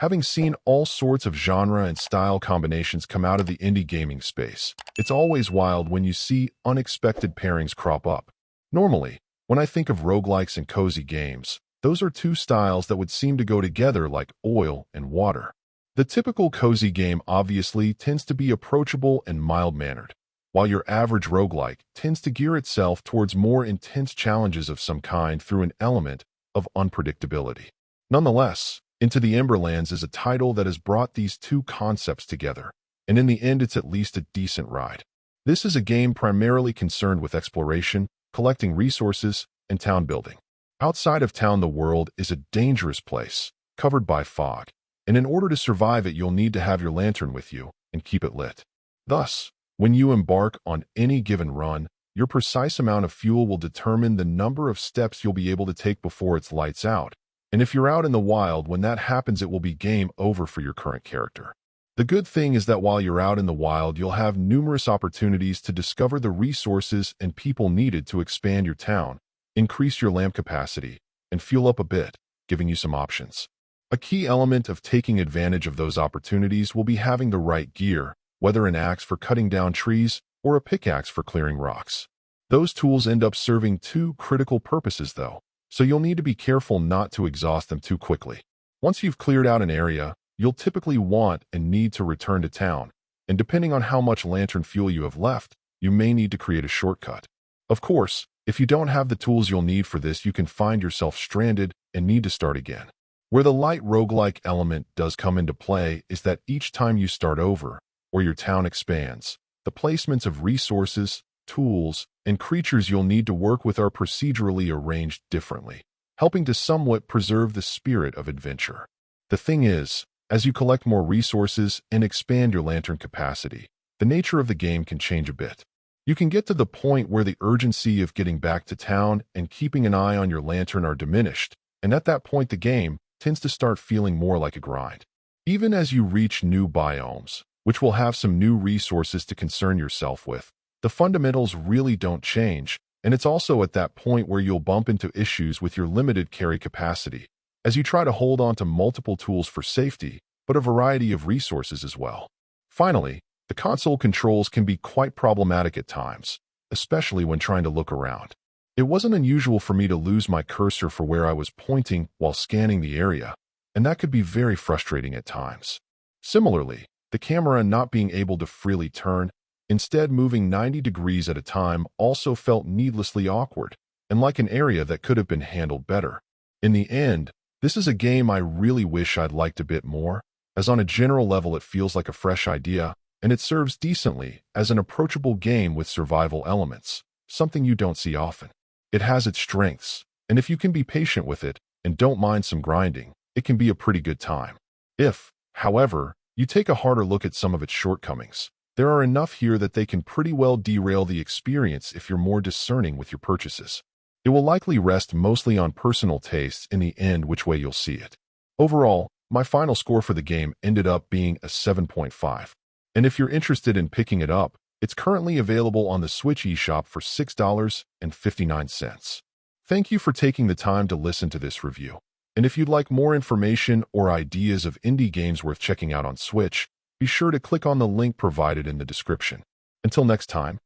Having seen all sorts of genre and style combinations come out of the indie gaming space, it's always wild when you see unexpected pairings crop up. Normally, when I think of roguelikes and cozy games, those are two styles that would seem to go together like oil and water. The typical cozy game obviously tends to be approachable and mild-mannered, while your average roguelike tends to gear itself towards more intense challenges of some kind through an element of unpredictability. Nonetheless, Into the Emberlands is a title that has brought these two concepts together, and in the end it's at least a decent ride. This is a game primarily concerned with exploration, collecting resources, and town building. Outside of town, the world is a dangerous place, covered by fog, and in order to survive it you'll need to have your lantern with you and keep it lit. Thus, when you embark on any given run, your precise amount of fuel will determine the number of steps you'll be able to take before it's lights out. And if you're out in the wild, when that happens, it will be game over for your current character. The good thing is that while you're out in the wild, you'll have numerous opportunities to discover the resources and people needed to expand your town, increase your lamp capacity, and fuel up a bit, giving you some options. A key element of taking advantage of those opportunities will be having the right gear, whether an axe for cutting down trees or a pickaxe for clearing rocks. Those tools end up serving two critical purposes though, so you'll need to be careful not to exhaust them too quickly. Once you've cleared out an area, you'll typically want and need to return to town, and depending on how much lantern fuel you have left, you may need to create a shortcut. Of course, if you don't have the tools you'll need for this, you can find yourself stranded and need to start again. Where the light roguelike element does come into play is that each time you start over, or your town expands, the placements of resources, tools, and creatures you'll need to work with are procedurally arranged differently, helping to somewhat preserve the spirit of adventure. The thing is, as you collect more resources and expand your lantern capacity, the nature of the game can change a bit. You can get to the point where the urgency of getting back to town and keeping an eye on your lantern are diminished, and at that point the game tends to start feeling more like a grind. Even as you reach new biomes, which will have some new resources to concern yourself with, the fundamentals really don't change, and it's also at that point where you'll bump into issues with your limited carry capacity, as you try to hold on to multiple tools for safety, but a variety of resources as well. Finally, the console controls can be quite problematic at times, especially when trying to look around. It wasn't unusual for me to lose my cursor for where I was pointing while scanning the area, and that could be very frustrating at times. Similarly, the camera not being able to freely turn, instead moving 90 degrees at a time, also felt needlessly awkward, and like an area that could have been handled better. In the end, this is a game I really wish I'd liked a bit more, as on a general level it feels like a fresh idea, and it serves decently as an approachable game with survival elements, something you don't see often. It has its strengths, and if you can be patient with it and don't mind some grinding, it can be a pretty good time. If, however, you take a harder look at some of its shortcomings, there are enough here that they can pretty well derail the experience if you're more discerning with your purchases. It will likely rest mostly on personal tastes in the end which way you'll see it. Overall, my final score for the game ended up being a 7.5. And if you're interested in picking it up, it's currently available on the Switch eShop for $6.59. Thank you for taking the time to listen to this review. And if you'd like more information or ideas of indie games worth checking out on Switch, be sure to click on the link provided in the description. Until next time.